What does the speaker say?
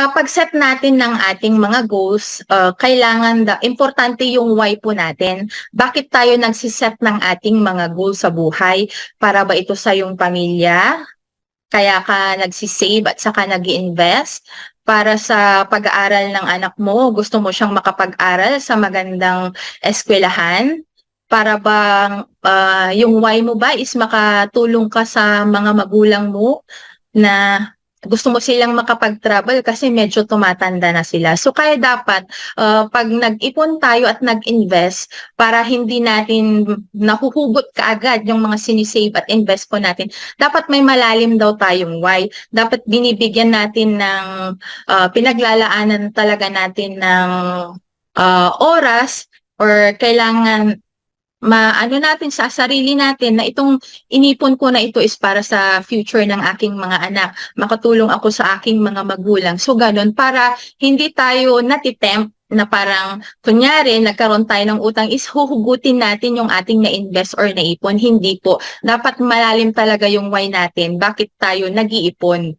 Sa pag-set natin ng ating mga goals, kailangan importante yung why po natin. Bakit tayo nagsiset ng ating mga goals sa buhay? Para ba ito sa iyong pamilya? Kaya ka nagsisave at saka nag-iinvest? Para sa pag-aaral ng anak mo, gusto mo siyang makapag-aral sa magandang eskwelahan? Para bang yung why mo ba is makatulong ka sa mga magulang mo na gusto mo silang makapag-travel kasi medyo tumatanda na sila. So kaya dapat 'pag nag-ipon tayo at nag-invest para hindi natin nahuhugot kaagad yung mga sinisave at invest po natin, dapat may malalim daw tayong why. Dapat binibigyan natin ng pinaglalaanan talaga natin ng oras or kailangan maano natin sa sarili natin na itong inipon ko na ito is para sa future ng aking mga anak. Makatulong ako sa aking mga magulang. So gano'n, para hindi tayo natitempt na parang kunyari nagkaroon tayo ng utang is huhugutin natin yung ating na-invest or naipon. Hindi po. Dapat malalim talaga yung why natin. Bakit tayo nag-iipon?